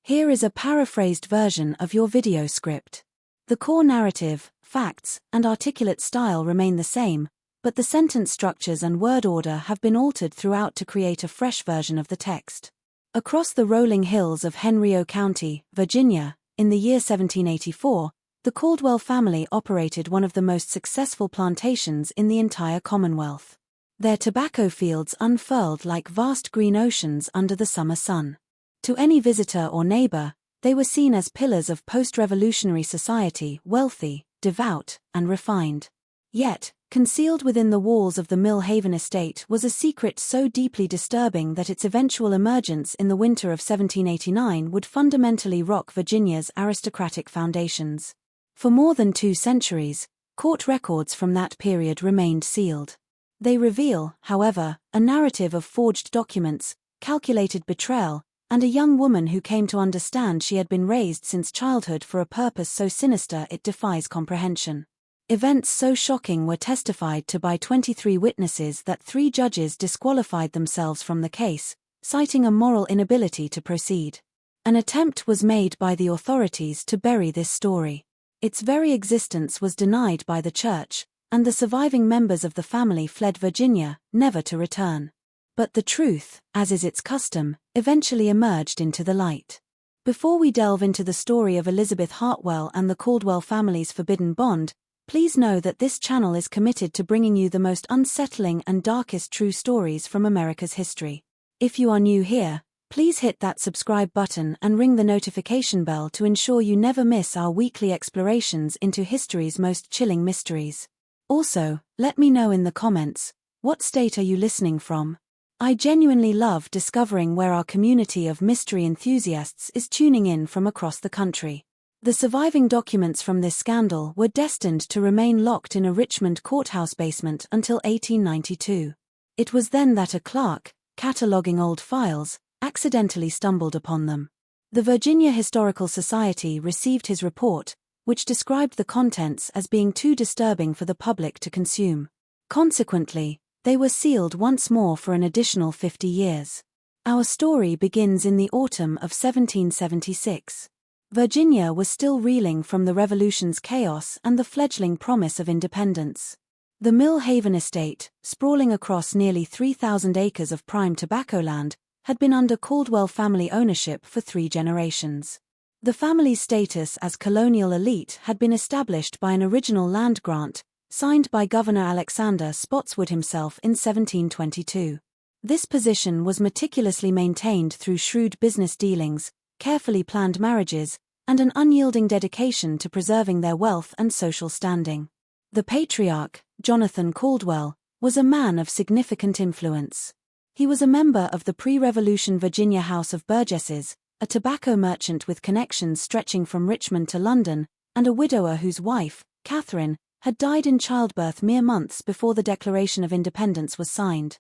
Here is a paraphrased version of your video script. The core narrative, facts, and articulate style remain the same, but the sentence structures and word order have been altered throughout to create a fresh version of the text. Across the rolling hills of Henrio County, Virginia, in the year 1784, the Caldwell family operated one of the most successful plantations in the entire Commonwealth. Their tobacco fields unfurled like vast green oceans under the summer sun. To any visitor or neighbor, they were seen as pillars of post-revolutionary society, wealthy, devout, and refined. Yet, concealed within the walls of the Mill Haven estate was a secret so deeply disturbing that its eventual emergence in the winter of 1789 would fundamentally rock Virginia's aristocratic foundations. For more than 2 centuries, court records from that period remained sealed. They reveal, however, a narrative of forged documents, calculated betrayal, and a young woman who came to understand she had been raised since childhood for a purpose so sinister it defies comprehension. Events so shocking were testified to by 23 witnesses that 3 judges disqualified themselves from the case, citing a moral inability to proceed. An attempt was made by the authorities to bury this story. Its very existence was denied by the church, and the surviving members of the family fled Virginia, never to return. But the truth, as is its custom, eventually emerged into the light. Before we delve into the story of Elizabeth Hartwell and the Caldwell family's forbidden bond, please know that this channel is committed to bringing you the most unsettling and darkest true stories from America's history. If you are new here, please hit that subscribe button and ring the notification bell to ensure you never miss our weekly explorations into history's most chilling mysteries. Also, let me know in the comments, what state are you listening from? I genuinely love discovering where our community of mystery enthusiasts is tuning in from across the country. The surviving documents from this scandal were destined to remain locked in a Richmond courthouse basement until 1892. It was then that a clerk, cataloging old files, accidentally stumbled upon them. The Virginia Historical Society received his report, which described the contents as being too disturbing for the public to consume. Consequently, they were sealed once more for an additional 50 years. Our story begins in the autumn of 1776. Virginia was still reeling from the Revolution's chaos and the fledgling promise of independence. The Mill Haven estate, sprawling across nearly 3,000 acres of prime tobacco land, had been under Caldwell family ownership for 3 generations. The family's status as colonial elite had been established by an original land grant, signed by Governor Alexander Spotswood himself in 1722. This position was meticulously maintained through shrewd business dealings, carefully planned marriages, and an unyielding dedication to preserving their wealth and social standing. The patriarch, Jonathan Caldwell, was a man of significant influence. He was a member of the pre-Revolution Virginia House of Burgesses, a tobacco merchant with connections stretching from Richmond to London, and a widower whose wife, Catherine, had died in childbirth mere months before the Declaration of Independence was signed.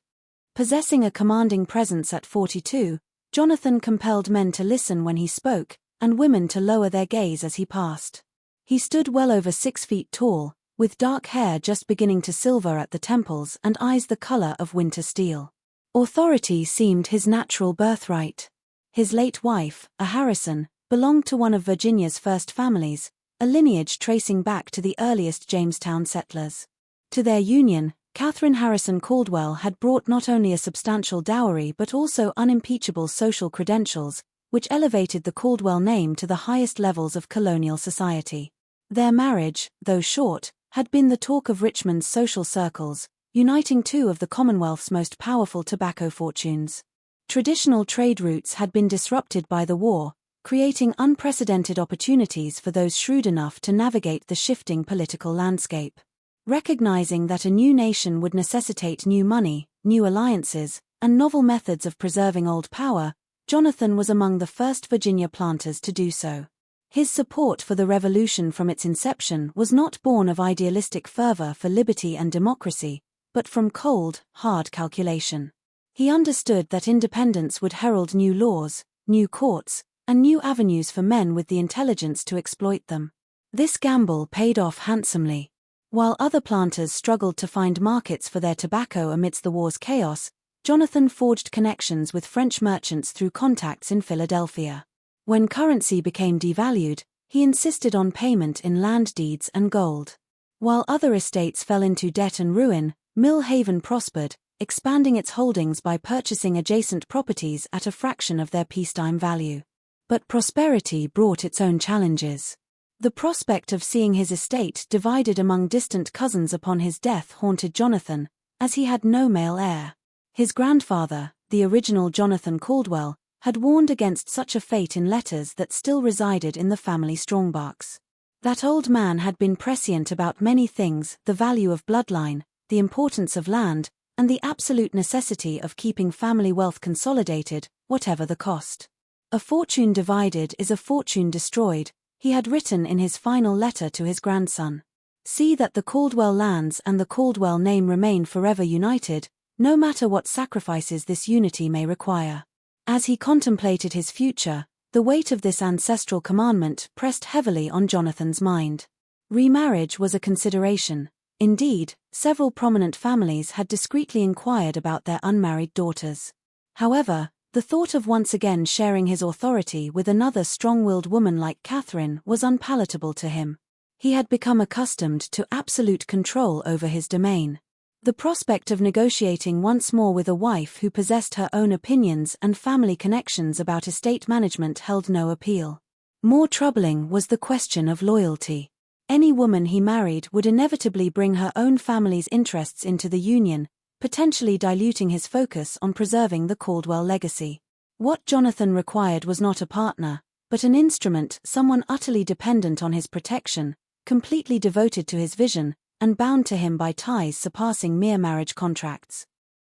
Possessing a commanding presence at 42, Jonathan compelled men to listen when he spoke, and women to lower their gaze as he passed. He stood well over 6 feet tall, with dark hair just beginning to silver at the temples and eyes the color of winter steel. Authority seemed his natural birthright. His late wife, a Harrison, belonged to one of Virginia's first families, a lineage tracing back to the earliest Jamestown settlers. To their union, Catherine Harrison Caldwell had brought not only a substantial dowry but also unimpeachable social credentials, which elevated the Caldwell name to the highest levels of colonial society. Their marriage, though short, had been the talk of Richmond's social circles, uniting 2 of the Commonwealth's most powerful tobacco fortunes. Traditional trade routes had been disrupted by the war, creating unprecedented opportunities for those shrewd enough to navigate the shifting political landscape. Recognizing that a new nation would necessitate new money, new alliances, and novel methods of preserving old power, Jonathan was among the first Virginia planters to do so. His support for the Revolution from its inception was not born of idealistic fervor for liberty and democracy, but from cold, hard calculation. He understood that independence would herald new laws, new courts, and new avenues for men with the intelligence to exploit them. This gamble paid off handsomely. While other planters struggled to find markets for their tobacco amidst the war's chaos, Jonathan forged connections with French merchants through contacts in Philadelphia. When currency became devalued, he insisted on payment in land deeds and gold. While other estates fell into debt and ruin, Mill Haven prospered, expanding its holdings by purchasing adjacent properties at a fraction of their peacetime value. But prosperity brought its own challenges. The prospect of seeing his estate divided among distant cousins upon his death haunted Jonathan, as he had no male heir. His grandfather, the original Jonathan Caldwell, had warned against such a fate in letters that still resided in the family strongbox. That old man had been prescient about many things: the value of bloodline, the importance of land, and the absolute necessity of keeping family wealth consolidated, whatever the cost. "A fortune divided is a fortune destroyed," he had written in his final letter to his grandson. "See that the Caldwell lands and the Caldwell name remain forever united, no matter what sacrifices this unity may require." As he contemplated his future, the weight of this ancestral commandment pressed heavily on Jonathan's mind. Remarriage was a consideration. Indeed, several prominent families had discreetly inquired about their unmarried daughters. However, the thought of once again sharing his authority with another strong-willed woman like Catherine was unpalatable to him. He had become accustomed to absolute control over his domain. The prospect of negotiating once more with a wife who possessed her own opinions and family connections about estate management held no appeal. More troubling was the question of loyalty. Any woman he married would inevitably bring her own family's interests into the union, potentially diluting his focus on preserving the Caldwell legacy. What Jonathan required was not a partner, but an instrument, someone utterly dependent on his protection, completely devoted to his vision, and bound to him by ties surpassing mere marriage contracts.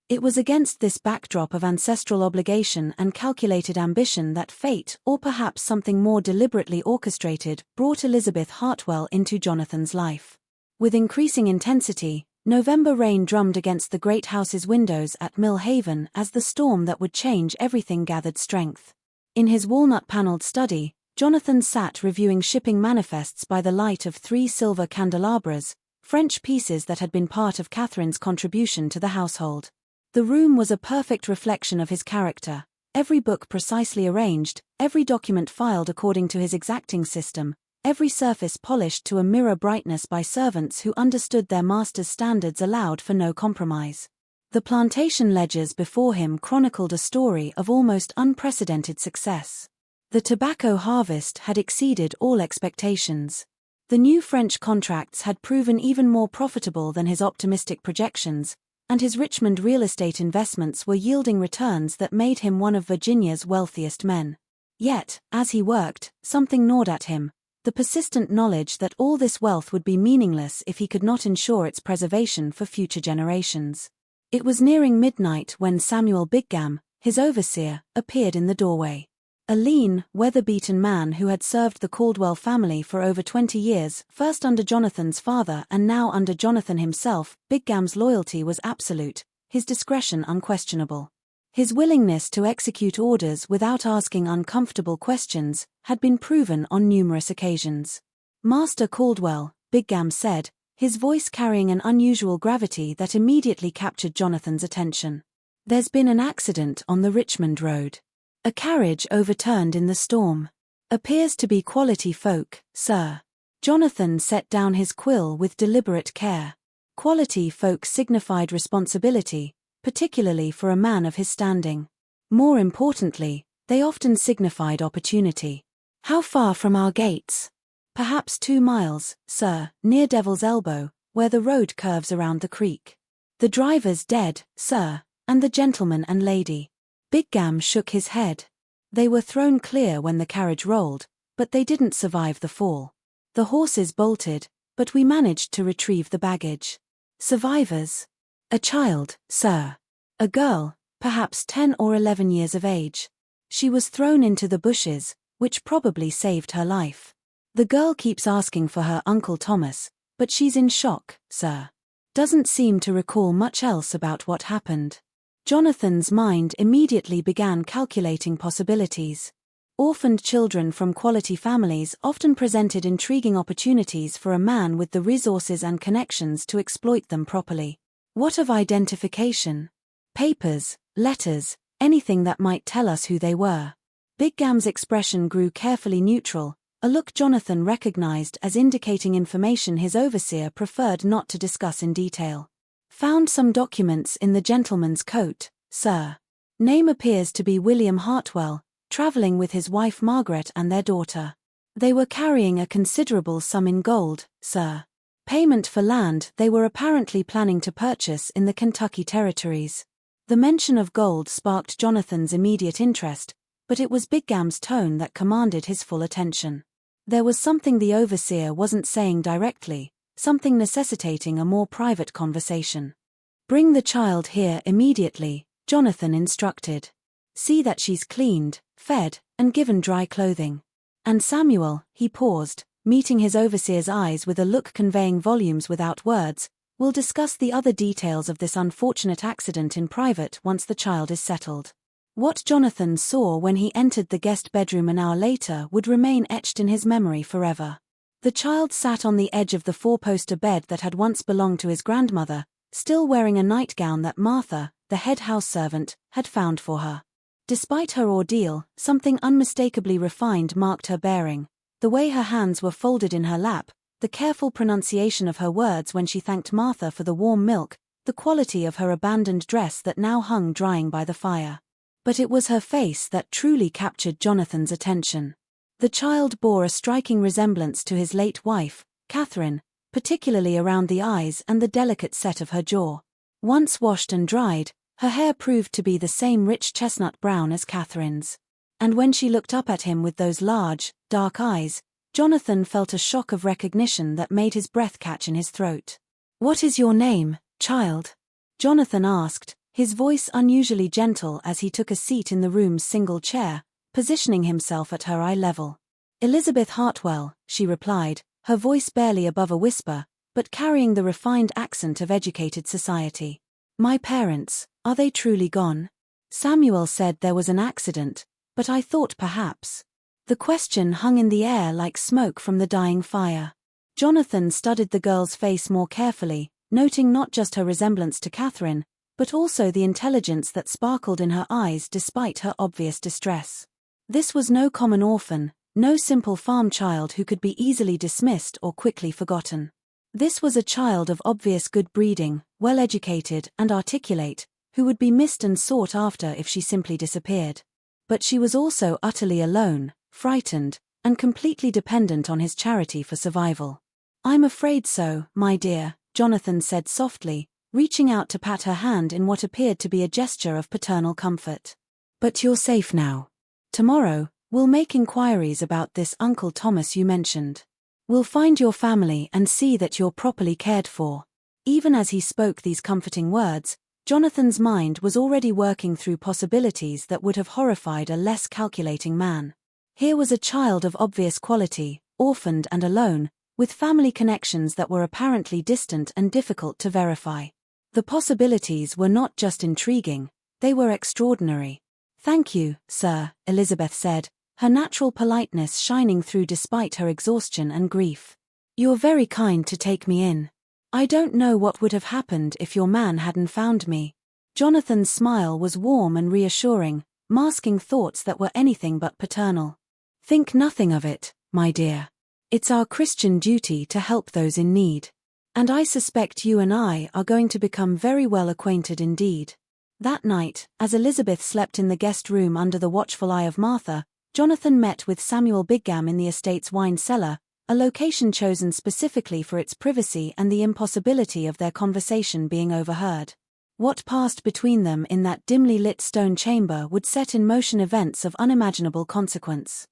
It was against this backdrop of ancestral obligation and calculated ambition that fate, or perhaps something more deliberately orchestrated, brought Elizabeth Hartwell into Jonathan's life. With increasing intensity, November rain drummed against the great house's windows at Mill Haven as the storm that would change everything gathered strength. In his walnut-paneled study, Jonathan sat reviewing shipping manifests by the light of 3 silver candelabras, French pieces that had been part of Catherine's contribution to the household. The room was a perfect reflection of his character, every book precisely arranged, every document filed according to his exacting system, every surface polished to a mirror brightness by servants who understood their master's standards allowed for no compromise. The plantation ledgers before him chronicled a story of almost unprecedented success. The tobacco harvest had exceeded all expectations. The new French contracts had proven even more profitable than his optimistic projections, and his Richmond real estate investments were yielding returns that made him one of Virginia's wealthiest men. Yet, as he worked, something gnawed at him, the persistent knowledge that all this wealth would be meaningless if he could not ensure its preservation for future generations. It was nearing midnight when Samuel Bigham, his overseer, appeared in the doorway. A lean, weather-beaten man who had served the Caldwell family for over 20 years, first under Jonathan's father and now under Jonathan himself, Bigham's loyalty was absolute, his discretion unquestionable. His willingness to execute orders without asking uncomfortable questions had been proven on numerous occasions. "Master Caldwell," Bigham said, his voice carrying an unusual gravity that immediately captured Jonathan's attention. "There's been an accident on the Richmond road. A carriage overturned in the storm. Appears to be quality folk, sir." Jonathan set down his quill with deliberate care. Quality folk signified responsibility, particularly for a man of his standing. More importantly, they often signified opportunity. "How far from our gates?" "Perhaps 2 miles, sir, near Devil's Elbow, where the road curves around the creek." "The driver's dead, sir, and the gentleman and lady." Bigham shook his head. "They were thrown clear when the carriage rolled, but they didn't survive the fall. The horses bolted, but we managed to retrieve the baggage." "Survivors?" "A child, sir. A girl, perhaps 10 or 11 years of age. She was thrown into the bushes, which probably saved her life. The girl keeps asking for her Uncle Thomas, but she's in shock, sir. Doesn't seem to recall much else about what happened." Jonathan's mind immediately began calculating possibilities. Orphaned children from quality families often presented intriguing opportunities for a man with the resources and connections to exploit them properly. What of identification? Papers, letters, anything that might tell us who they were. Big Gam's expression grew carefully neutral, a look Jonathan recognized as indicating information his overseer preferred not to discuss in detail. Found some documents in the gentleman's coat, sir. Name appears to be William Hartwell, traveling with his wife Margaret and their daughter. They were carrying a considerable sum in gold, sir. Payment for land they were apparently planning to purchase in the Kentucky territories. The mention of gold sparked Jonathan's immediate interest, but it was Big Gam's tone that commanded his full attention. There was something the overseer wasn't saying directly, something necessitating a more private conversation. Bring the child here immediately, Jonathan instructed. See that she's cleaned, fed, and given dry clothing. And Samuel, he paused, meeting his overseer's eyes with a look conveying volumes without words, will discuss the other details of this unfortunate accident in private once the child is settled. What Jonathan saw when he entered the guest bedroom an hour later would remain etched in his memory forever. The child sat on the edge of the four-poster bed that had once belonged to his grandmother, still wearing a nightgown that Martha, the head house servant, had found for her. Despite her ordeal, something unmistakably refined marked her bearing, the way her hands were folded in her lap, the careful pronunciation of her words when she thanked Martha for the warm milk, the quality of her abandoned dress that now hung drying by the fire. But it was her face that truly captured Jonathan's attention. The child bore a striking resemblance to his late wife, Catherine, particularly around the eyes and the delicate set of her jaw. Once washed and dried, her hair proved to be the same rich chestnut brown as Catherine's. And when she looked up at him with those large, dark eyes, Jonathan felt a shock of recognition that made his breath catch in his throat. "What is your name, child?" Jonathan asked, his voice unusually gentle as he took a seat in the room's single chair, positioning himself at her eye level. "Elizabeth Hartwell," she replied, her voice barely above a whisper, but carrying the refined accent of educated society. "My parents, are they truly gone?" Samuel said there was an accident, but I thought perhaps. The question hung in the air like smoke from the dying fire. Jonathan studied the girl's face more carefully, noting not just her resemblance to Catherine, but also the intelligence that sparkled in her eyes despite her obvious distress. This was no common orphan, no simple farm child who could be easily dismissed or quickly forgotten. This was a child of obvious good breeding, well-educated and articulate, who would be missed and sought after if she simply disappeared. But she was also utterly alone, frightened, and completely dependent on his charity for survival. "I'm afraid so, my dear," Jonathan said softly, reaching out to pat her hand in what appeared to be a gesture of paternal comfort. "But you're safe now. Tomorrow, we'll make inquiries about this Uncle Thomas you mentioned. We'll find your family and see that you're properly cared for." Even as he spoke these comforting words, Jonathan's mind was already working through possibilities that would have horrified a less calculating man. Here was a child of obvious quality, orphaned and alone, with family connections that were apparently distant and difficult to verify. The possibilities were not just intriguing, they were extraordinary. "Thank you, sir," Elizabeth said, her natural politeness shining through despite her exhaustion and grief. "You're very kind to take me in. I don't know what would have happened if your man hadn't found me." Jonathan's smile was warm and reassuring, masking thoughts that were anything but paternal. "Think nothing of it, my dear. It's our Christian duty to help those in need. And I suspect you and I are going to become very well acquainted indeed." That night, as Elizabeth slept in the guest room under the watchful eye of Martha, Jonathan met with Samuel Big Gam in the estate's wine cellar, a location chosen specifically for its privacy and the impossibility of their conversation being overheard. What passed between them in that dimly lit stone chamber would set in motion events of unimaginable consequence.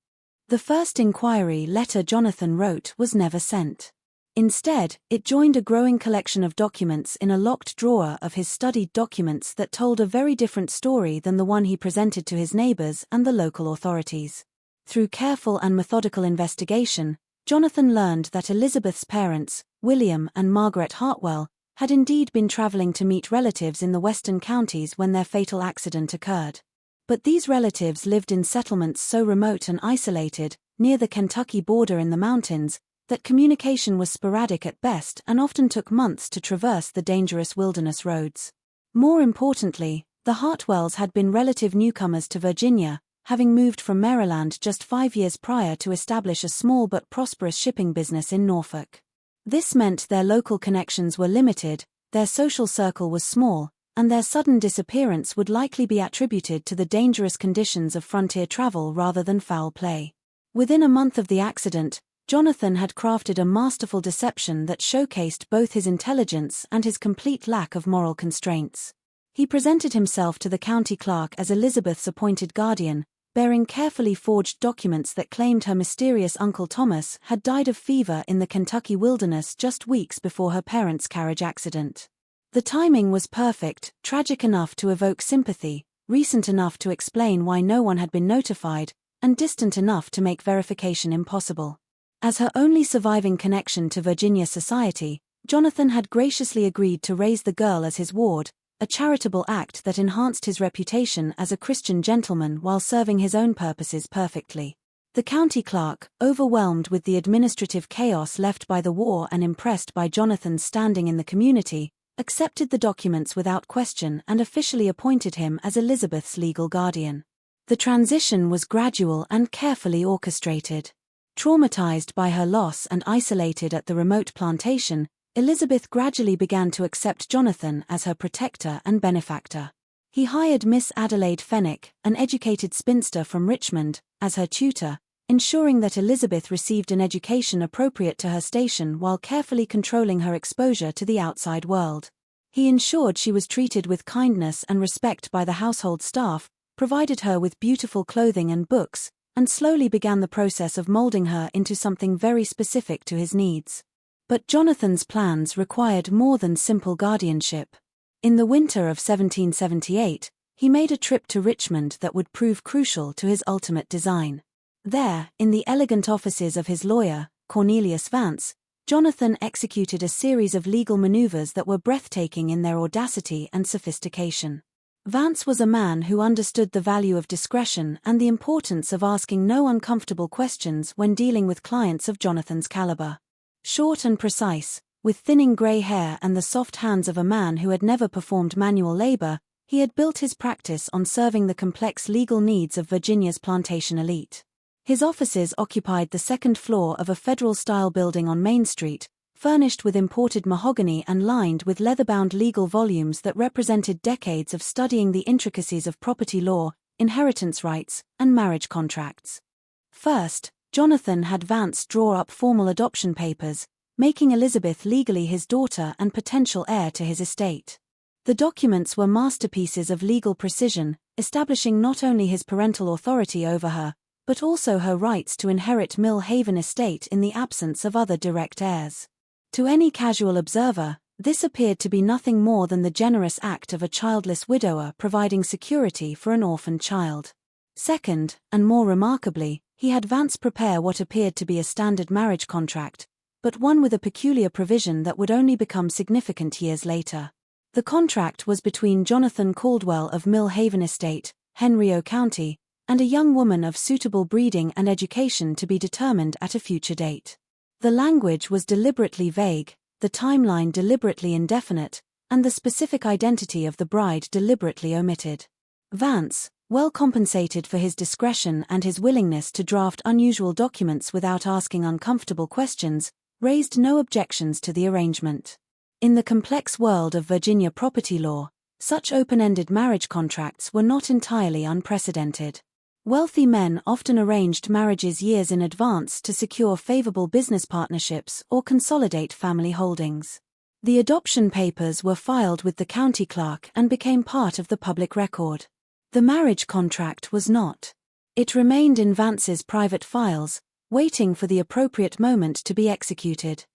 The first inquiry letter Jonathan wrote was never sent. Instead, it joined a growing collection of documents in a locked drawer of his studied documents that told a very different story than the one he presented to his neighbors and the local authorities. Through careful and methodical investigation, Jonathan learned that Elizabeth's parents, William and Margaret Hartwell, had indeed been traveling to meet relatives in the western counties when their fatal accident occurred. But these relatives lived in settlements so remote and isolated, near the Kentucky border in the mountains, that communication was sporadic at best and often took months to traverse the dangerous wilderness roads. More importantly, the Hartwells had been relative newcomers to Virginia, having moved from Maryland just 5 years prior to establish a small but prosperous shipping business in Norfolk. This meant their local connections were limited, their social circle was small, and their sudden disappearance would likely be attributed to the dangerous conditions of frontier travel rather than foul play. Within a month of the accident, Jonathan had crafted a masterful deception that showcased both his intelligence and his complete lack of moral constraints. He presented himself to the county clerk as Elizabeth's appointed guardian, bearing carefully forged documents that claimed her mysterious Uncle Thomas had died of fever in the Kentucky wilderness just weeks before her parents' carriage accident. The timing was perfect, tragic enough to evoke sympathy, recent enough to explain why no one had been notified, and distant enough to make verification impossible. As her only surviving connection to Virginia society, Jonathan had graciously agreed to raise the girl as his ward, a charitable act that enhanced his reputation as a Christian gentleman while serving his own purposes perfectly. The county clerk, overwhelmed with the administrative chaos left by the war and impressed by Jonathan's standing in the community, accepted the documents without question and officially appointed him as Elizabeth's legal guardian. The transition was gradual and carefully orchestrated. Traumatized by her loss and isolated at the remote plantation, Elizabeth gradually began to accept Jonathan as her protector and benefactor. He hired Miss Adelaide Fenwick, an educated spinster from Richmond, as her tutor, ensuring that Elizabeth received an education appropriate to her station while carefully controlling her exposure to the outside world. He ensured she was treated with kindness and respect by the household staff, provided her with beautiful clothing and books, and slowly began the process of molding her into something very specific to his needs. But Jonathan's plans required more than simple guardianship. In the winter of 1778, he made a trip to Richmond that would prove crucial to his ultimate design. There, in the elegant offices of his lawyer, Cornelius Vance, Jonathan executed a series of legal maneuvers that were breathtaking in their audacity and sophistication. Vance was a man who understood the value of discretion and the importance of asking no uncomfortable questions when dealing with clients of Jonathan's caliber. Short and precise, with thinning grey hair and the soft hands of a man who had never performed manual labor, he had built his practice on serving the complex legal needs of Virginia's plantation elite. His offices occupied the second floor of a federal-style building on Main Street, furnished with imported mahogany and lined with leather-bound legal volumes that represented decades of studying the intricacies of property law, inheritance rights, and marriage contracts. First, Jonathan had Vance draw up formal adoption papers, making Elizabeth legally his daughter and potential heir to his estate. The documents were masterpieces of legal precision, establishing not only his parental authority over her, but also her rights to inherit Mill Haven estate in the absence of other direct heirs. To any casual observer, this appeared to be nothing more than the generous act of a childless widower providing security for an orphaned child. Second, and more remarkably, he had Vance prepare what appeared to be a standard marriage contract, but one with a peculiar provision that would only become significant years later. The contract was between Jonathan Caldwell of Mill Haven Estate, Henrio County, and a young woman of suitable breeding and education to be determined at a future date. The language was deliberately vague, the timeline deliberately indefinite, and the specific identity of the bride deliberately omitted. Vance, well compensated for his discretion and his willingness to draft unusual documents without asking uncomfortable questions, raised no objections to the arrangement. In the complex world of Virginia property law, such open-ended marriage contracts were not entirely unprecedented. Wealthy men often arranged marriages years in advance to secure favorable business partnerships or consolidate family holdings. The adoption papers were filed with the county clerk and became part of the public record. The marriage contract was not. It remained in Vance's private files, waiting for the appropriate moment to be executed.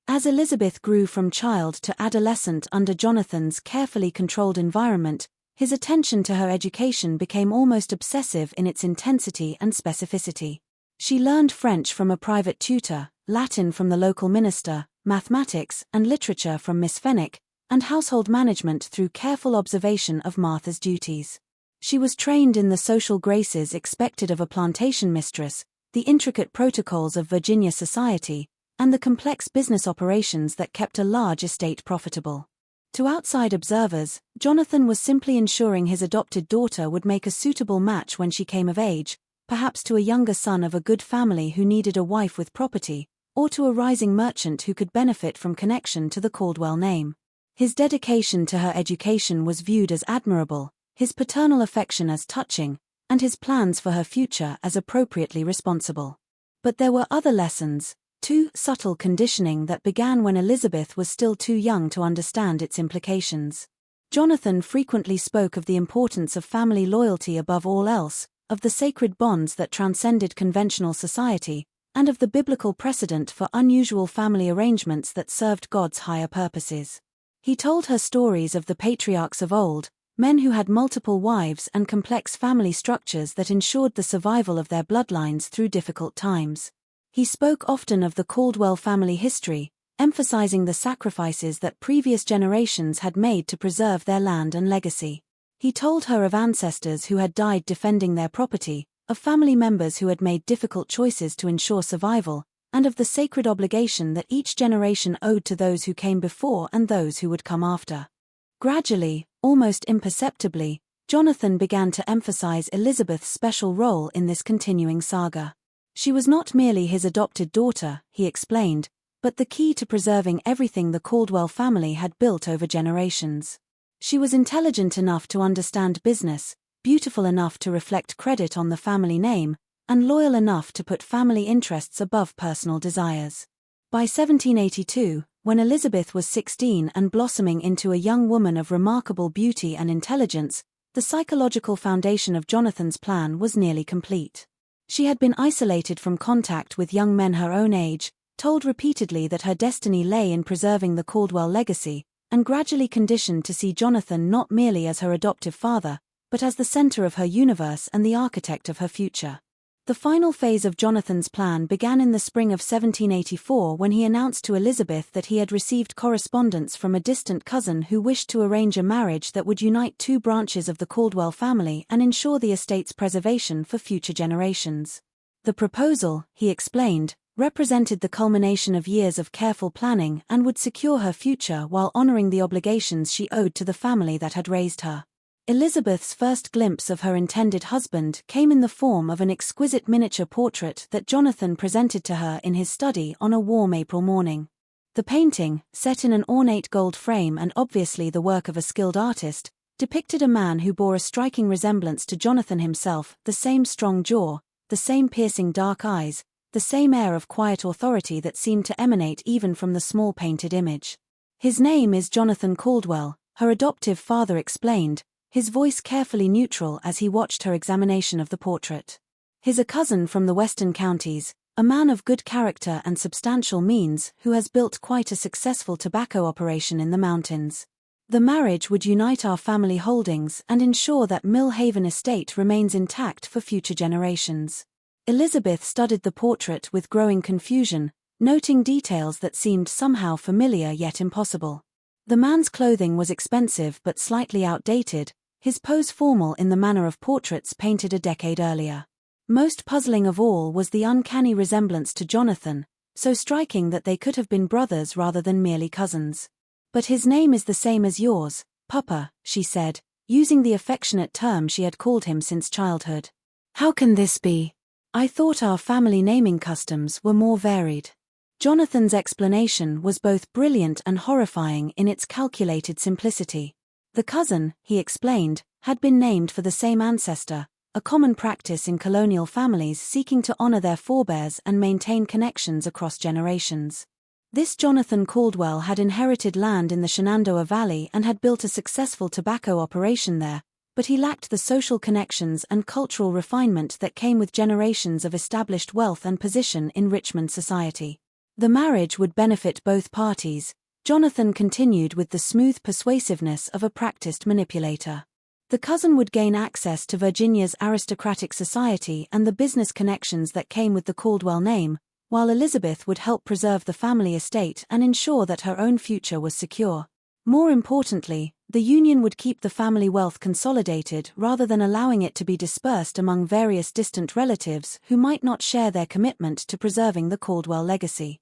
As Elizabeth grew from child to adolescent under Jonathan's carefully controlled environment, his attention to her education became almost obsessive in its intensity and specificity. She learned French from a private tutor, Latin from the local minister, mathematics and literature from Miss Fenwick, and household management through careful observation of Martha's duties. She was trained in the social graces expected of a plantation mistress, the intricate protocols of Virginia society, and the complex business operations that kept a large estate profitable. To outside observers, Jonathan was simply ensuring his adopted daughter would make a suitable match when she came of age, perhaps to a younger son of a good family who needed a wife with property, or to a rising merchant who could benefit from connection to the Caldwell name. His dedication to her education was viewed as admirable, his paternal affection as touching, and his plans for her future as appropriately responsible. But there were other lessons, too subtle conditioning that began when Elizabeth was still too young to understand its implications. Jonathan frequently spoke of the importance of family loyalty above all else, of the sacred bonds that transcended conventional society, and of the biblical precedent for unusual family arrangements that served God's higher purposes. He told her stories of the patriarchs of old, men who had multiple wives and complex family structures that ensured the survival of their bloodlines through difficult times. He spoke often of the Caldwell family history, emphasizing the sacrifices that previous generations had made to preserve their land and legacy. He told her of ancestors who had died defending their property, of family members who had made difficult choices to ensure survival, and of the sacred obligation that each generation owed to those who came before and those who would come after. Gradually, almost imperceptibly, Jonathan began to emphasize Elizabeth's special role in this continuing saga. She was not merely his adopted daughter, he explained, but the key to preserving everything the Caldwell family had built over generations. She was intelligent enough to understand business, beautiful enough to reflect credit on the family name, and loyal enough to put family interests above personal desires. By 1782, when Elizabeth was 16 and blossoming into a young woman of remarkable beauty and intelligence, the psychological foundation of Jonathan's plan was nearly complete. She had been isolated from contact with young men her own age, told repeatedly that her destiny lay in preserving the Caldwell legacy, and gradually conditioned to see Jonathan not merely as her adoptive father, but as the center of her universe and the architect of her future. The final phase of Jonathan's plan began in the spring of 1784 when he announced to Elizabeth that he had received correspondence from a distant cousin who wished to arrange a marriage that would unite two branches of the Caldwell family and ensure the estate's preservation for future generations. The proposal, he explained, represented the culmination of years of careful planning and would secure her future while honoring the obligations she owed to the family that had raised her. Elizabeth's first glimpse of her intended husband came in the form of an exquisite miniature portrait that Jonathan presented to her in his study on a warm April morning. The painting, set in an ornate gold frame and obviously the work of a skilled artist, depicted a man who bore a striking resemblance to Jonathan himself, the same strong jaw, the same piercing dark eyes, the same air of quiet authority that seemed to emanate even from the small painted image. "His name is Jonathan Caldwell," her adoptive father explained, his voice carefully neutral as he watched her examination of the portrait. "He's a cousin from the western counties, a man of good character and substantial means who has built quite a successful tobacco operation in the mountains. The marriage would unite our family holdings and ensure that Mill Haven estate remains intact for future generations." Elizabeth studied the portrait with growing confusion, noting details that seemed somehow familiar yet impossible. The man's clothing was expensive but slightly outdated, his pose formal in the manner of portraits painted a decade earlier. Most puzzling of all was the uncanny resemblance to Jonathan, so striking that they could have been brothers rather than merely cousins. "But his name is the same as yours, Papa," she said, using the affectionate term she had called him since childhood. "How can this be? I thought our family naming customs were more varied." Jonathan's explanation was both brilliant and horrifying in its calculated simplicity. The cousin, he explained, had been named for the same ancestor, a common practice in colonial families seeking to honor their forebears and maintain connections across generations. This Jonathan Caldwell had inherited land in the Shenandoah Valley and had built a successful tobacco operation there, but he lacked the social connections and cultural refinement that came with generations of established wealth and position in Richmond society. The marriage would benefit both parties, Jonathan continued with the smooth persuasiveness of a practiced manipulator. The cousin would gain access to Virginia's aristocratic society and the business connections that came with the Caldwell name, while Elizabeth would help preserve the family estate and ensure that her own future was secure. More importantly, the union would keep the family wealth consolidated rather than allowing it to be dispersed among various distant relatives who might not share their commitment to preserving the Caldwell legacy.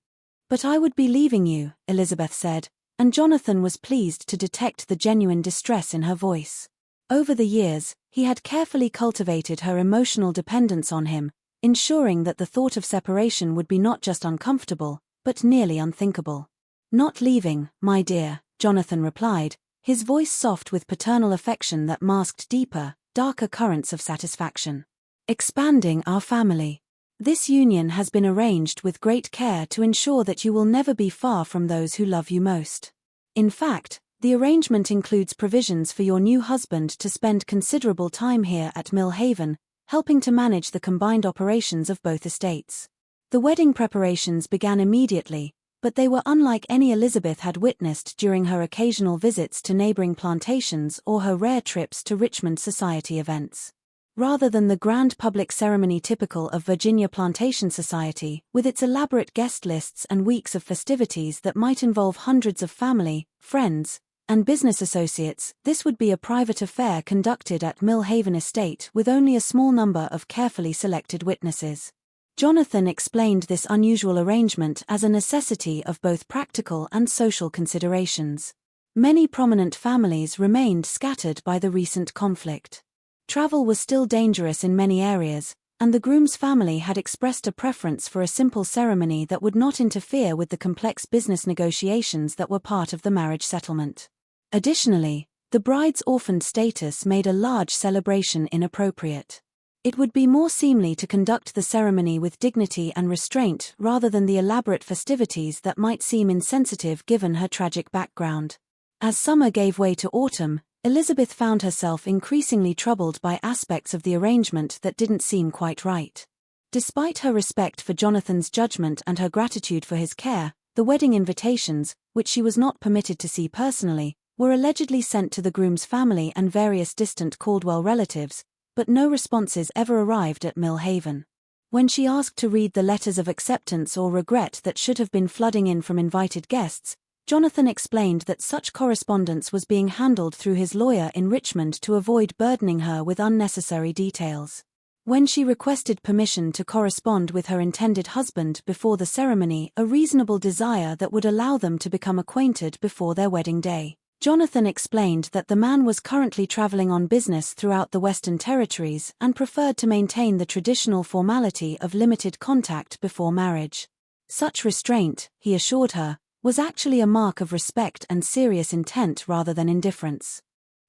"But I would be leaving you," Elizabeth said, and Jonathan was pleased to detect the genuine distress in her voice. Over the years, he had carefully cultivated her emotional dependence on him, ensuring that the thought of separation would be not just uncomfortable, but nearly unthinkable. "Not leaving, my dear," Jonathan replied, his voice soft with paternal affection that masked deeper, darker currents of satisfaction. "Expanding our family. This union has been arranged with great care to ensure that you will never be far from those who love you most. In fact, the arrangement includes provisions for your new husband to spend considerable time here at Mill Haven, helping to manage the combined operations of both estates." The wedding preparations began immediately, but they were unlike any Elizabeth had witnessed during her occasional visits to neighboring plantations or her rare trips to Richmond society events. Rather than the grand public ceremony typical of Virginia plantation society, with its elaborate guest lists and weeks of festivities that might involve hundreds of family, friends, and business associates, this would be a private affair conducted at Mill Haven Estate with only a small number of carefully selected witnesses. Jonathan explained this unusual arrangement as a necessity of both practical and social considerations. Many prominent families remained scattered by the recent conflict. Travel was still dangerous in many areas, and the groom's family had expressed a preference for a simple ceremony that would not interfere with the complex business negotiations that were part of the marriage settlement. Additionally, the bride's orphaned status made a large celebration inappropriate. It would be more seemly to conduct the ceremony with dignity and restraint rather than the elaborate festivities that might seem insensitive given her tragic background. As summer gave way to autumn, Elizabeth found herself increasingly troubled by aspects of the arrangement that didn't seem quite right. Despite her respect for Jonathan's judgment and her gratitude for his care, the wedding invitations, which she was not permitted to see personally, were allegedly sent to the groom's family and various distant Caldwell relatives, but no responses ever arrived at Mill Haven. When she asked to read the letters of acceptance or regret that should have been flooding in from invited guests, Jonathan explained that such correspondence was being handled through his lawyer in Richmond to avoid burdening her with unnecessary details. When she requested permission to correspond with her intended husband before the ceremony, a reasonable desire that would allow them to become acquainted before their wedding day, Jonathan explained that the man was currently traveling on business throughout the Western Territories and preferred to maintain the traditional formality of limited contact before marriage. Such restraint, he assured her, was actually a mark of respect and serious intent rather than indifference.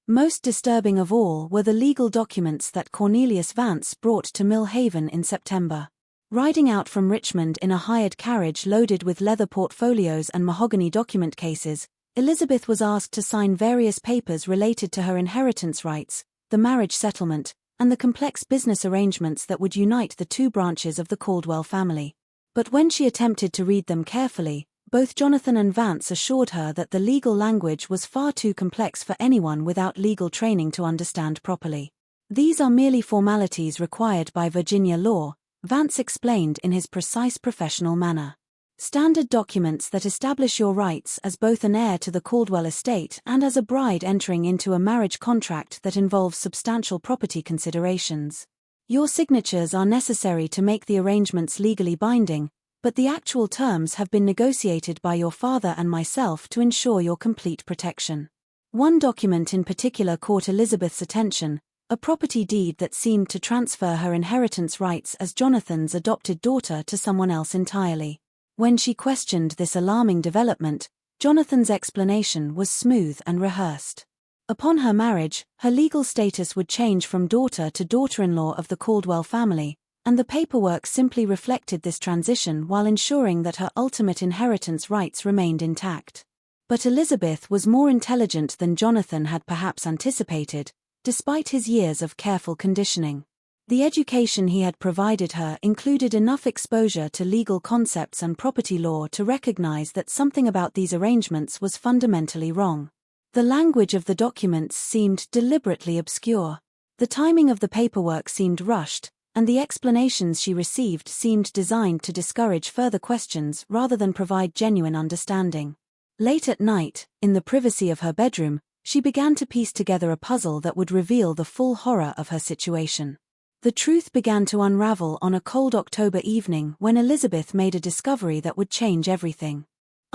Most disturbing of all were the legal documents that Cornelius Vance brought to Mill Haven in September. Riding out from Richmond in a hired carriage loaded with leather portfolios and mahogany document cases, Elizabeth was asked to sign various papers related to her inheritance rights, the marriage settlement, and the complex business arrangements that would unite the two branches of the Caldwell family. But when she attempted to read them carefully, both Jonathan and Vance assured her that the legal language was far too complex for anyone without legal training to understand properly. "These are merely formalities required by Virginia law," Vance explained in his precise professional manner. "Standard documents that establish your rights as both an heir to the Caldwell estate and as a bride entering into a marriage contract that involves substantial property considerations. Your signatures are necessary to make the arrangements legally binding, but the actual terms have been negotiated by your father and myself to ensure your complete protection." One document in particular caught Elizabeth's attention, a property deed that seemed to transfer her inheritance rights as Jonathan's adopted daughter to someone else entirely. When she questioned this alarming development, Jonathan's explanation was smooth and rehearsed. Upon her marriage, her legal status would change from daughter to daughter-in-law of the Caldwell family, and the paperwork simply reflected this transition while ensuring that her ultimate inheritance rights remained intact. But Elizabeth was more intelligent than Jonathan had perhaps anticipated, despite his years of careful conditioning. The education he had provided her included enough exposure to legal concepts and property law to recognize that something about these arrangements was fundamentally wrong. The language of the documents seemed deliberately obscure. The timing of the paperwork seemed rushed, and the explanations she received seemed designed to discourage further questions rather than provide genuine understanding. Late at night, in the privacy of her bedroom, she began to piece together a puzzle that would reveal the full horror of her situation. The truth began to unravel on a cold October evening when Elizabeth made a discovery that would change everything.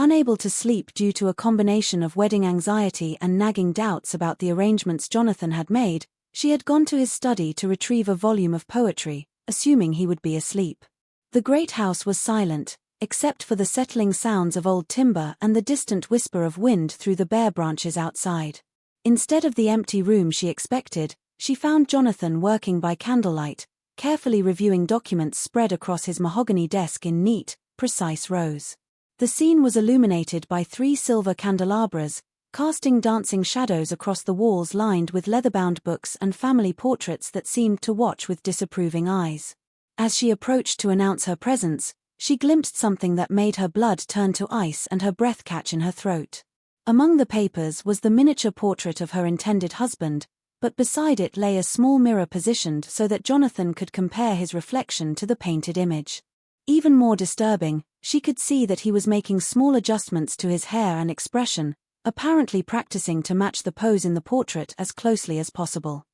Unable to sleep due to a combination of wedding anxiety and nagging doubts about the arrangements Jonathan had made, she had gone to his study to retrieve a volume of poetry, assuming he would be asleep. The great house was silent, except for the settling sounds of old timber and the distant whisper of wind through the bare branches outside. Instead of the empty room she expected, she found Jonathan working by candlelight, carefully reviewing documents spread across his mahogany desk in neat, precise rows. The scene was illuminated by 3 silver candelabras, casting dancing shadows across the walls lined with leather-bound books and family portraits that seemed to watch with disapproving eyes. As she approached to announce her presence, she glimpsed something that made her blood turn to ice and her breath catch in her throat. Among the papers was the miniature portrait of her intended husband, but beside it lay a small mirror positioned so that Jonathan could compare his reflection to the painted image. Even more disturbing, she could see that he was making small adjustments to his hair and expression, apparently practicing to match the pose in the portrait as closely as possible.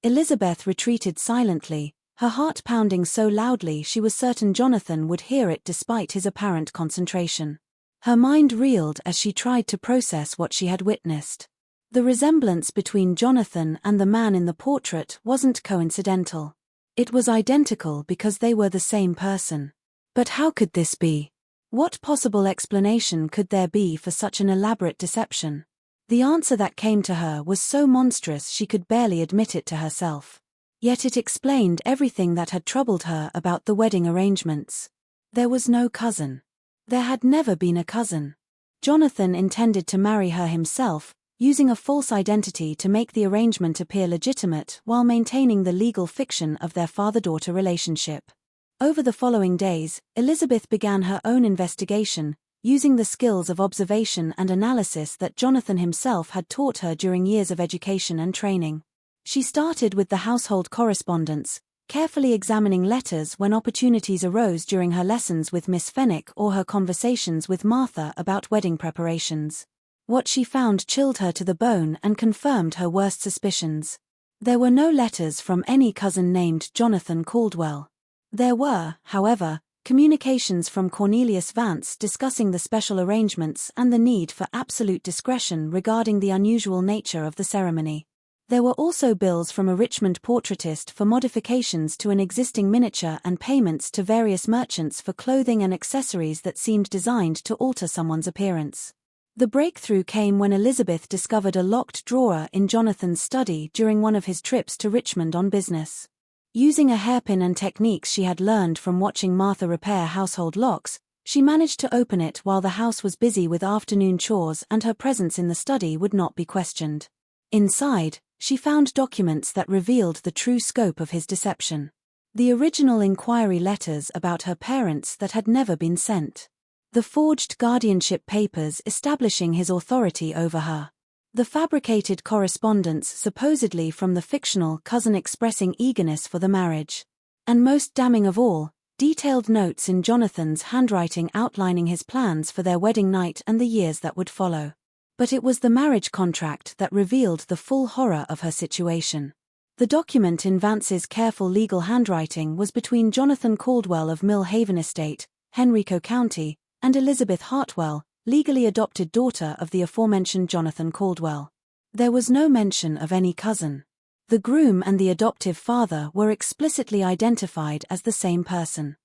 Elizabeth retreated silently, her heart pounding so loudly she was certain Jonathan would hear it despite his apparent concentration. Her mind reeled as she tried to process what she had witnessed. The resemblance between Jonathan and the man in the portrait wasn't coincidental. It was identical because they were the same person. But how could this be? What possible explanation could there be for such an elaborate deception? The answer that came to her was so monstrous she could barely admit it to herself. Yet it explained everything that had troubled her about the wedding arrangements. There was no cousin. There had never been a cousin. Jonathan intended to marry her himself, using a false identity to make the arrangement appear legitimate while maintaining the legal fiction of their father-daughter relationship. Over the following days, Elizabeth began her own investigation, using the skills of observation and analysis that Jonathan himself had taught her during years of education and training. She started with the household correspondence, carefully examining letters when opportunities arose during her lessons with Miss Fenwick or her conversations with Martha about wedding preparations. What she found chilled her to the bone and confirmed her worst suspicions. There were no letters from any cousin named Jonathan Caldwell. There were, however, communications from Cornelius Vance discussing the special arrangements and the need for absolute discretion regarding the unusual nature of the ceremony. There were also bills from a Richmond portraitist for modifications to an existing miniature and payments to various merchants for clothing and accessories that seemed designed to alter someone's appearance. The breakthrough came when Elizabeth discovered a locked drawer in Jonathan's study during one of his trips to Richmond on business. Using a hairpin and techniques she had learned from watching Martha repair household locks, she managed to open it while the house was busy with afternoon chores and her presence in the study would not be questioned. Inside, she found documents that revealed the true scope of his deception. The original inquiry letters about her parents that had never been sent. The forged guardianship papers establishing his authority over her. The fabricated correspondence supposedly from the fictional cousin expressing eagerness for the marriage. And most damning of all, detailed notes in Jonathan's handwriting outlining his plans for their wedding night and the years that would follow. But it was the marriage contract that revealed the full horror of her situation. The document in Vance's careful legal handwriting was between Jonathan Caldwell of Mill Haven Estate, Henrico County, and Elizabeth Hartwell, legally adopted daughter of the aforementioned Jonathan Caldwell. There was no mention of any cousin. The groom and the adoptive father were explicitly identified as the same person.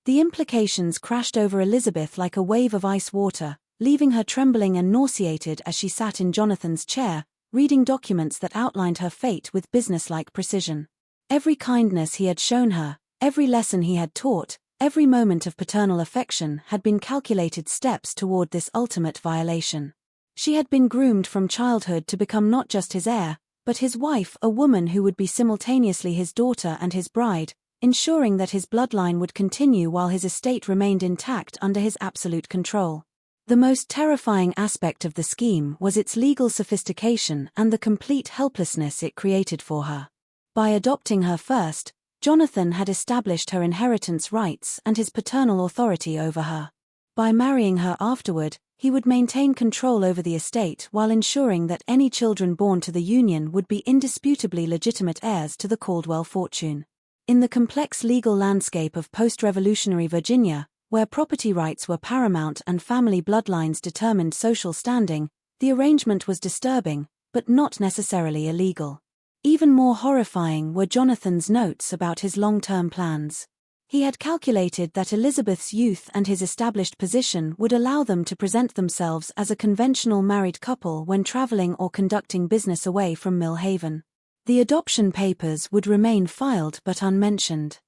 The implications crashed over Elizabeth like a wave of ice water, leaving her trembling and nauseated as she sat in Jonathan's chair, reading documents that outlined her fate with businesslike precision. Every kindness he had shown her, every lesson he had taught, every moment of paternal affection had been calculated steps toward this ultimate violation. She had been groomed from childhood to become not just his heir, but his wife, a woman who would be simultaneously his daughter and his bride, ensuring that his bloodline would continue while his estate remained intact under his absolute control. The most terrifying aspect of the scheme was its legal sophistication and the complete helplessness it created for her. By adopting her first, Jonathan had established her inheritance rights and his paternal authority over her. By marrying her afterward, he would maintain control over the estate while ensuring that any children born to the union would be indisputably legitimate heirs to the Caldwell fortune. In the complex legal landscape of post-revolutionary Virginia, where property rights were paramount and family bloodlines determined social standing, the arrangement was disturbing, but not necessarily illegal. Even more horrifying were Jonathan's notes about his long-term plans. He had calculated that Elizabeth's youth and his established position would allow them to present themselves as a conventional married couple when traveling or conducting business away from Mill Haven. The adoption papers would remain filed but unmentioned.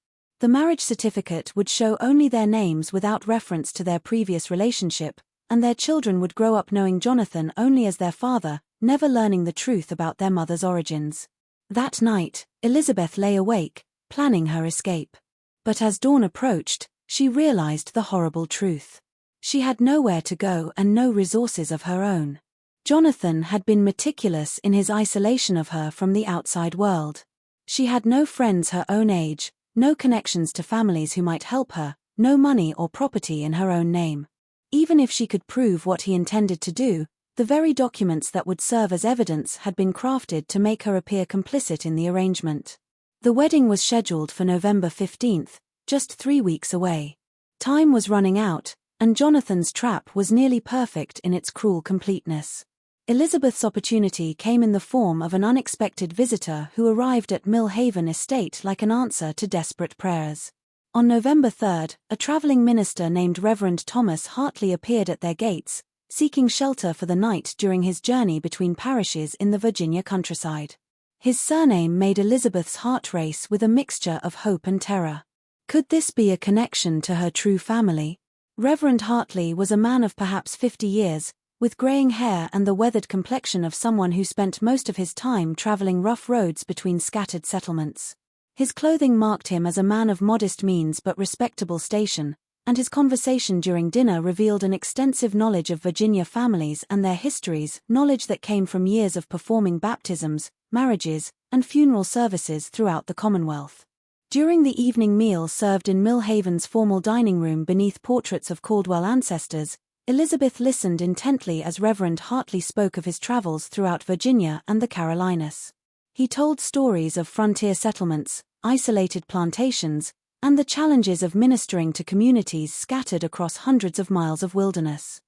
The marriage certificate would show only their names without reference to their previous relationship, and their children would grow up knowing Jonathan only as their father, never learning the truth about their mother's origins. That night, Elizabeth lay awake, planning her escape. But as dawn approached, she realized the horrible truth. She had nowhere to go and no resources of her own. Jonathan had been meticulous in his isolation of her from the outside world. She had no friends her own age, no connections to families who might help her, no money or property in her own name. Even if she could prove what he intended to do, the very documents that would serve as evidence had been crafted to make her appear complicit in the arrangement. The wedding was scheduled for November 15th, just 3 weeks away. Time was running out, and Jonathan's trap was nearly perfect in its cruel completeness. Elizabeth's opportunity came in the form of an unexpected visitor who arrived at Mill Haven Estate like an answer to desperate prayers. On November 3rd, a traveling minister named Reverend Thomas Hartley appeared at their gates, seeking shelter for the night during his journey between parishes in the Virginia countryside. His surname made Elizabeth's heart race with a mixture of hope and terror. Could this be a connection to her true family? Reverend Hartley was a man of perhaps 50 years, with graying hair and the weathered complexion of someone who spent most of his time traveling rough roads between scattered settlements. His clothing marked him as a man of modest means but respectable station, and his conversation during dinner revealed an extensive knowledge of Virginia families and their histories, knowledge that came from years of performing baptisms, marriages, and funeral services throughout the Commonwealth. During the evening meal served in Mill Haven's formal dining room beneath portraits of Caldwell ancestors, Elizabeth listened intently as Reverend Hartley spoke of his travels throughout Virginia and the Carolinas. He told stories of frontier settlements, isolated plantations, and the challenges of ministering to communities scattered across hundreds of miles of wilderness.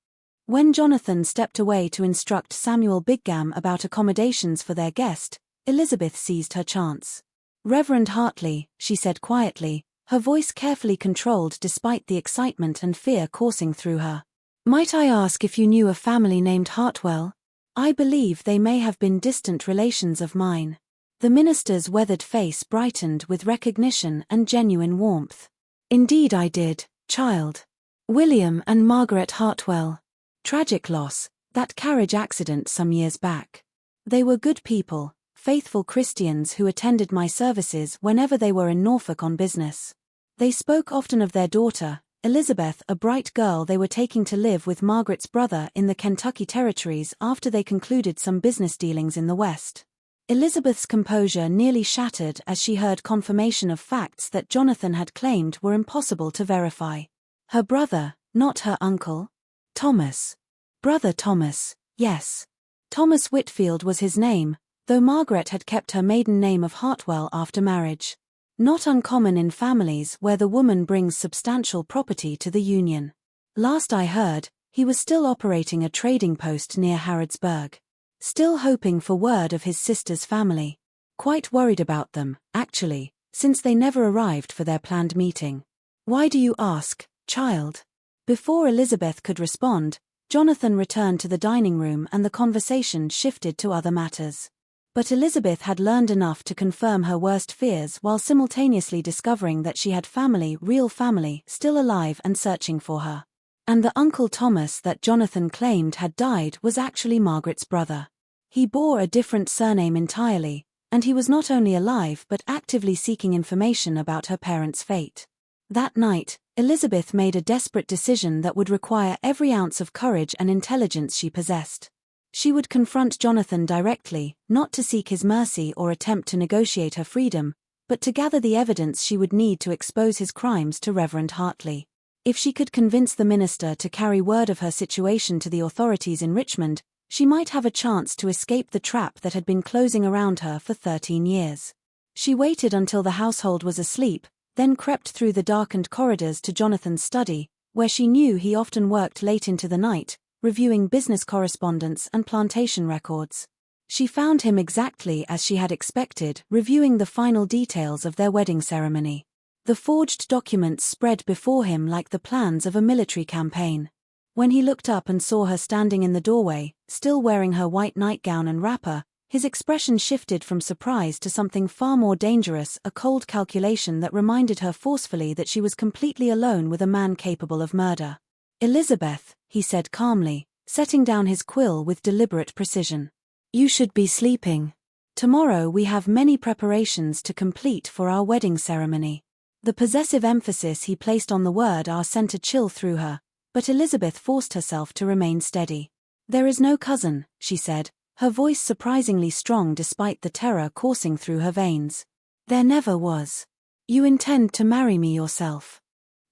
When Jonathan stepped away to instruct Samuel Bigham about accommodations for their guest, Elizabeth seized her chance. "Reverend Hartley," she said quietly, her voice carefully controlled despite the excitement and fear coursing through her. "Might I ask if you knew a family named Hartwell? I believe they may have been distant relations of mine." The minister's weathered face brightened with recognition and genuine warmth. "Indeed I did, child. William and Margaret Hartwell. Tragic loss, that carriage accident some years back. They were good people, faithful Christians who attended my services whenever they were in Norfolk on business. They spoke often of their daughter, Elizabeth, a bright girl they were taking to live with Margaret's brother in the Kentucky territories after they concluded some business dealings in the West." Elizabeth's composure nearly shattered as she heard confirmation of facts that Jonathan had claimed were impossible to verify. Her brother, not her uncle? Thomas. Brother Thomas, yes. Thomas Whitfield was his name, though Margaret had kept her maiden name of Hartwell after marriage. Not uncommon in families where the woman brings substantial property to the union. Last I heard, he was still operating a trading post near Harrodsburg. Still hoping for word of his sister's family. Quite worried about them, actually, since they never arrived for their planned meeting. "Why do you ask, child?" Before Elizabeth could respond, Jonathan returned to the dining room and the conversation shifted to other matters. But Elizabeth had learned enough to confirm her worst fears while simultaneously discovering that she had family, real family, still alive and searching for her. And the Uncle Thomas that Jonathan claimed had died was actually Margaret's brother. He bore a different surname entirely, and he was not only alive but actively seeking information about her parents' fate. That night, Elizabeth made a desperate decision that would require every ounce of courage and intelligence she possessed. She would confront Jonathan directly, not to seek his mercy or attempt to negotiate her freedom, but to gather the evidence she would need to expose his crimes to Reverend Hartley. If she could convince the minister to carry word of her situation to the authorities in Richmond, she might have a chance to escape the trap that had been closing around her for 13 years. She waited until the household was asleep, then crept through the darkened corridors to Jonathan's study, where she knew he often worked late into the night, reviewing business correspondence and plantation records. She found him exactly as she had expected, reviewing the final details of their wedding ceremony. The forged documents spread before him like the plans of a military campaign. When he looked up and saw her standing in the doorway, still wearing her white nightgown and wrapper, his expression shifted from surprise to something far more dangerous, a cold calculation that reminded her forcefully that she was completely alone with a man capable of murder. "Elizabeth," he said calmly, setting down his quill with deliberate precision. "You should be sleeping. Tomorrow we have many preparations to complete for our wedding ceremony." The possessive emphasis he placed on the word "our" sent a chill through her, but Elizabeth forced herself to remain steady. "There is no cousin," she said, her voice surprisingly strong despite the terror coursing through her veins. "There never was. You intend to marry me yourself."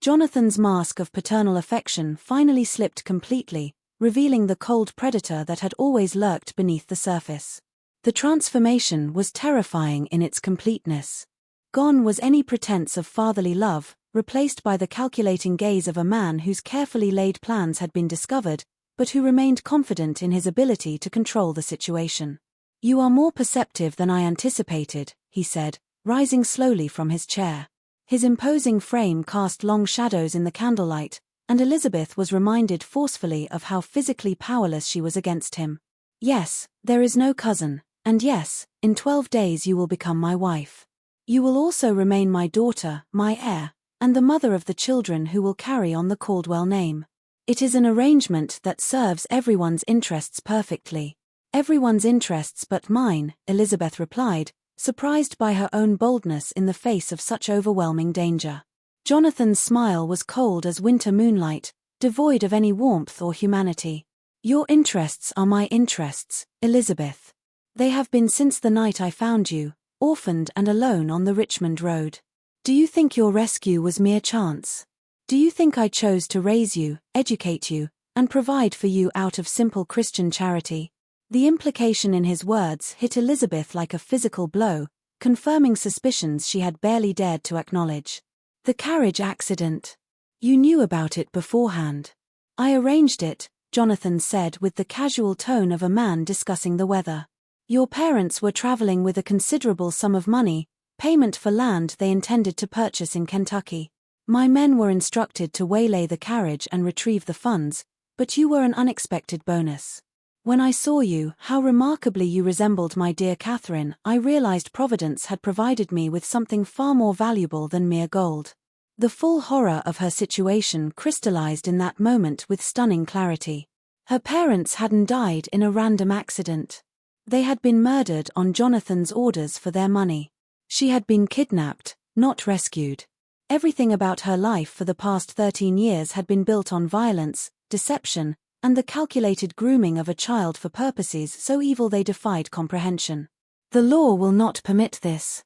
Jonathan's mask of paternal affection finally slipped completely, revealing the cold predator that had always lurked beneath the surface. The transformation was terrifying in its completeness. Gone was any pretense of fatherly love, replaced by the calculating gaze of a man whose carefully laid plans had been discovered, but who remained confident in his ability to control the situation. "You are more perceptive than I anticipated," he said, rising slowly from his chair. His imposing frame cast long shadows in the candlelight, and Elizabeth was reminded forcefully of how physically powerless she was against him. "Yes, there is no cousin, and yes, in 12 days you will become my wife. You will also remain my daughter, my heir, and the mother of the children who will carry on the Caldwell name. It is an arrangement that serves everyone's interests perfectly." "Everyone's interests but mine," Elizabeth replied, surprised by her own boldness in the face of such overwhelming danger. Jonathan's smile was cold as winter moonlight, devoid of any warmth or humanity. "Your interests are my interests, Elizabeth. They have been since the night I found you, orphaned and alone on the Richmond Road. Do you think your rescue was mere chance? Do you think I chose to raise you, educate you, and provide for you out of simple Christian charity?" The implication in his words hit Elizabeth like a physical blow, confirming suspicions she had barely dared to acknowledge. "The carriage accident. You knew about it beforehand." "I arranged it," Jonathan said with the casual tone of a man discussing the weather. "Your parents were traveling with a considerable sum of money, payment for land they intended to purchase in Kentucky. My men were instructed to waylay the carriage and retrieve the funds, but you were an unexpected bonus. When I saw you, how remarkably you resembled my dear Catherine, I realized Providence had provided me with something far more valuable than mere gold." The full horror of her situation crystallized in that moment with stunning clarity. Her parents hadn't died in a random accident. They had been murdered on Jonathan's orders for their money. She had been kidnapped, not rescued. Everything about her life for the past 13 years had been built on violence, deception, and the calculated grooming of a child for purposes so evil they defied comprehension. "The law will not permit this,"